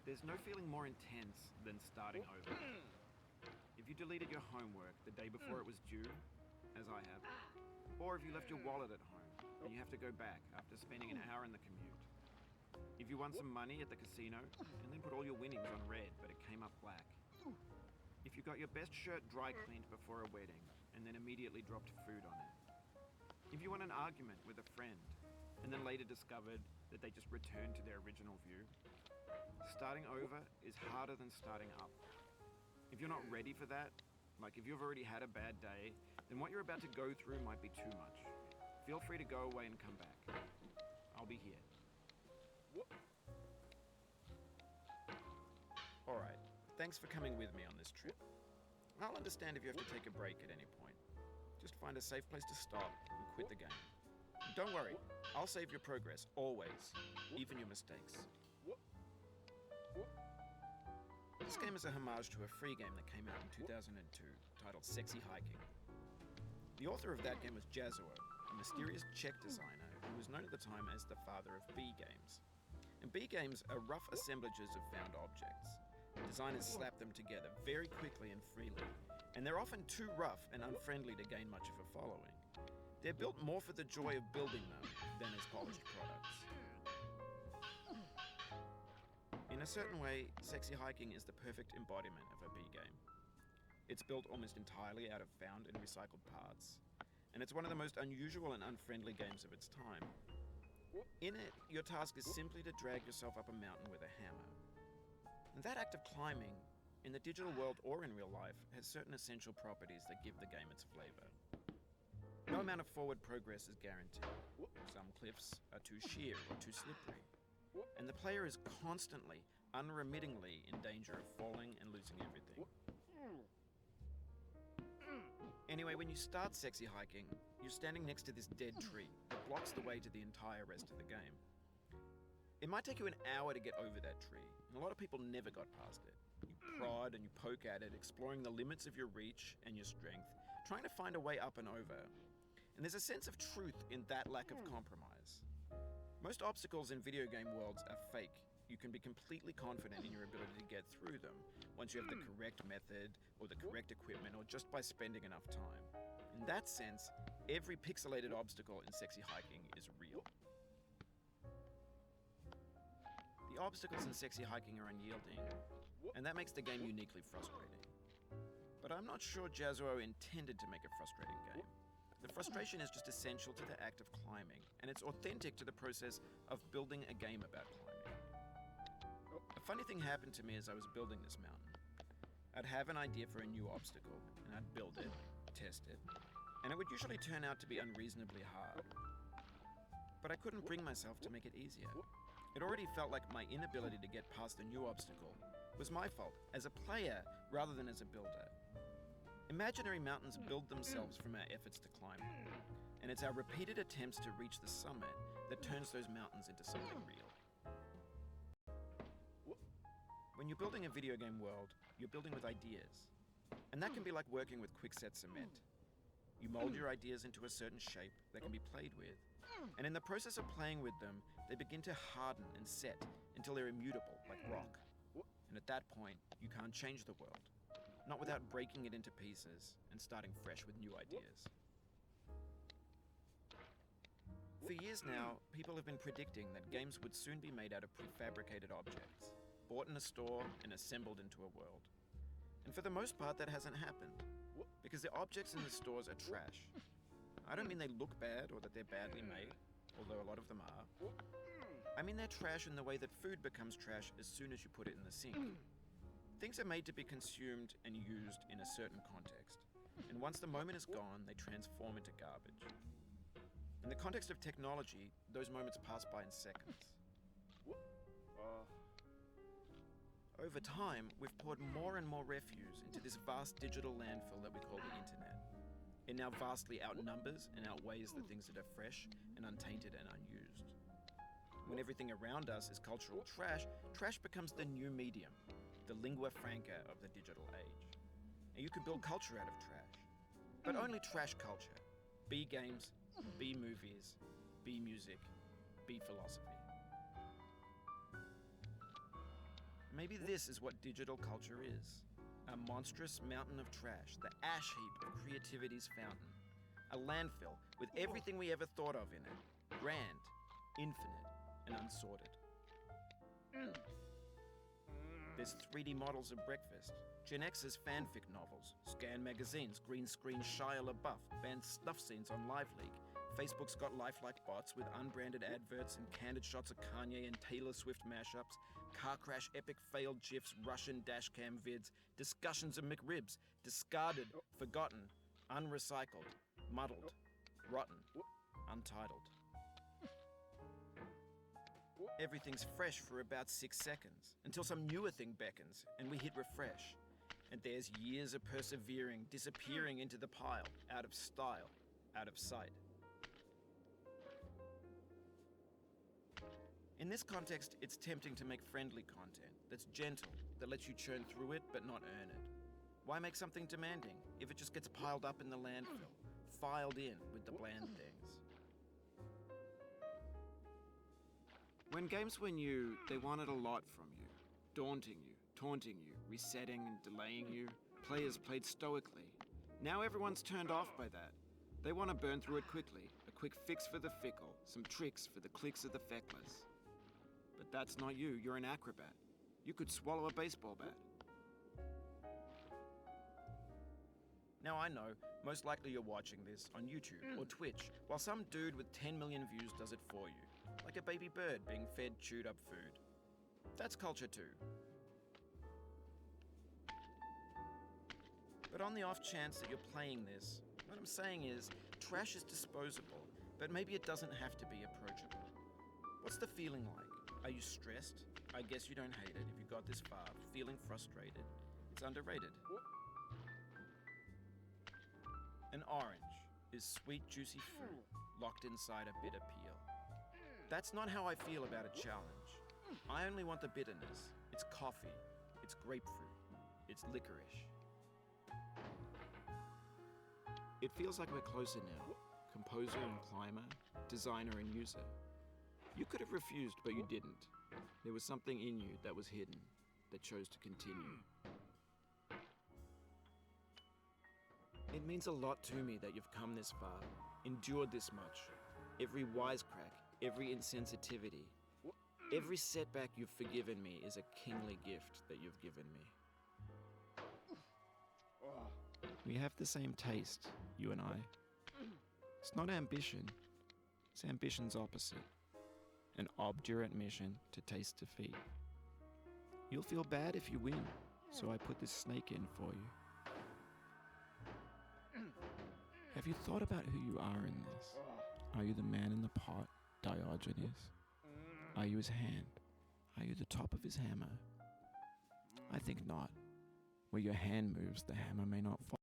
There's no feeling more intense than starting over. If you deleted your homework the day before it was due, as I have, or if you left your wallet at home and you have to go back after spending an hour in the commute. If you won some money at the casino and then put all your winnings on red but it came up black. If you got your best shirt dry cleaned before a wedding and then immediately dropped food on it. If you won an argument with a friend and then later discovered that they just returned to their original view. Starting over is harder than starting up. If you're not ready for that, like if you've already had a bad day, then what you're about to go through might be too much. Feel free to go away and come back. I'll be here. Alright, thanks for coming with me on this trip. I'll understand if you have to take a break at any point. Just find a safe place to stop and quit the game. And don't worry, I'll save your progress, always, even your mistakes. This game is a homage to a free game that came out in 2002, titled Sexy Hiking. The author of that game was Jazuo, a mysterious Czech designer who was known at the time as the father of B games. And B games are rough assemblages of found objects. Designers slap them together very quickly and freely, and they're often too rough and unfriendly to gain much of a following. They're built more for the joy of building them than as polished products. In a certain way, Sexy Hiking is the perfect embodiment of a B game. It's built almost entirely out of found and recycled parts, and it's one of the most unusual and unfriendly games of its time. In it, your task is simply to drag yourself up a mountain with a hammer. And that act of climbing, in the digital world or in real life, has certain essential properties that give the game its flavor. No amount of forward progress is guaranteed. Some cliffs are too sheer or too slippery. And the player is constantly, unremittingly in danger of falling and losing everything. Anyway, when you start Sexy Hiking, you're standing next to this dead tree that blocks the way to the entire rest of the game. It might take you an hour to get over that tree, and a lot of people never got past it. You prod and you poke at it, exploring the limits of your reach and your strength, trying to find a way up and over. And there's a sense of truth in that lack of compromise. Most obstacles in video game worlds are fake. You can be completely confident in your ability to get through them once you have the correct method or the correct equipment or just by spending enough time. In that sense, every pixelated obstacle in Sexy Hiking is real. The obstacles in Sexy Hiking are unyielding, and that makes the game uniquely frustrating. But I'm not sure Jazuo intended to make a frustrating game. The frustration is just essential to the act of climbing, and it's authentic to the process of building a game about climbing. A funny thing happened to me as I was building this mountain. I'd have an idea for a new obstacle, and I'd build it, test it, and it would usually turn out to be unreasonably hard. But I couldn't bring myself to make it easier. It already felt like my inability to get past the new obstacle was my fault as a player rather than as a builder. Imaginary mountains build themselves from our efforts to climb them, and it's our repeated attempts to reach the summit that turns those mountains into something real. When you're building a video game world, you're building with ideas, and that can be like working with quickset cement. You mold your ideas into a certain shape that can be played with, and in the process of playing with them, they begin to harden and set until they're immutable, like rock. And at that point, you can't change the world. Not without breaking it into pieces and starting fresh with new ideas. For years now, people have been predicting that games would soon be made out of prefabricated objects, bought in a store and assembled into a world. And for the most part, that hasn't happened, because the objects in the stores are trash. I don't mean they look bad or that they're badly made, although a lot of them are. I mean they're trash in the way that food becomes trash as soon as you put it in the sink. Things are made to be consumed and used in a certain context, and once the moment is gone, they transform into garbage. In the context of technology, those moments pass by in seconds. Over time, we've poured more and more refuse into this vast digital landfill that we call the internet. It now vastly outnumbers and outweighs the things that are fresh and untainted and unused. When everything around us is cultural trash, trash becomes the new medium, the lingua franca of the digital age. And you can build culture out of trash, but only trash culture. B games, B movies, B music, B philosophy. Maybe this is what digital culture is. A monstrous mountain of trash, the ash heap of creativity's fountain. A landfill with everything we ever thought of in it. Grand, infinite, and unsorted. There's 3D models of breakfast, Gen X's fanfic novels, scan magazines, green screen Shia LaBeouf, banned snuff scenes on Live League. Facebook's got lifelike bots with unbranded adverts and candid shots of Kanye and Taylor Swift mashups, car crash epic failed GIFs, Russian dashcam vids, discussions of McRibs, discarded, forgotten, unrecycled, muddled, rotten, untitled. Everything's fresh for about 6 seconds, until some newer thing beckons, and we hit refresh. And there's years of persevering, disappearing into the pile, out of style, out of sight. In this context, it's tempting to make friendly content that's gentle, that lets you churn through it but not earn it. Why make something demanding if it just gets piled up in the landfill, filed in with the bland things? When games were new, they wanted a lot from you. Daunting you, taunting you, resetting and delaying you. Players played stoically. Now everyone's turned off by that. They want to burn through it quickly. A quick fix for the fickle. Some tricks for the clicks of the feckless. But that's not you. You're an acrobat. You could swallow a baseball bat. Now I know, most likely you're watching this on YouTube or Twitch, while some dude with 10 million views does it for you. Like a baby bird being fed chewed up food. That's culture too. But on the off chance that you're playing this, what I'm saying is, trash is disposable, but maybe it doesn't have to be approachable. What's the feeling like? Are you stressed? I guess you don't hate it if you got this far. Feeling frustrated. It's underrated. An orange is sweet, juicy fruit locked inside a bitter peel. That's not how I feel about a challenge. I only want the bitterness. It's coffee. It's grapefruit. It's licorice. It feels like we're closer now. Composer and climber, designer and user. You could have refused, but you didn't. There was something in you that was hidden, that chose to continue. It means a lot to me that you've come this far, endured this much. Every wisecrack, every insensitivity, every setback you've forgiven me is a kingly gift that you've given me. We have the same taste, you and I. It's not ambition. It's ambition's opposite. An obdurate mission to taste defeat. You'll feel bad if you win, so I put this snake in for you. Have you thought about who you are in this? Are you the man in the pot, Diogenes? Are you his hand? Are you the top of his hammer? I think not. Where your hand moves, the hammer may not fall.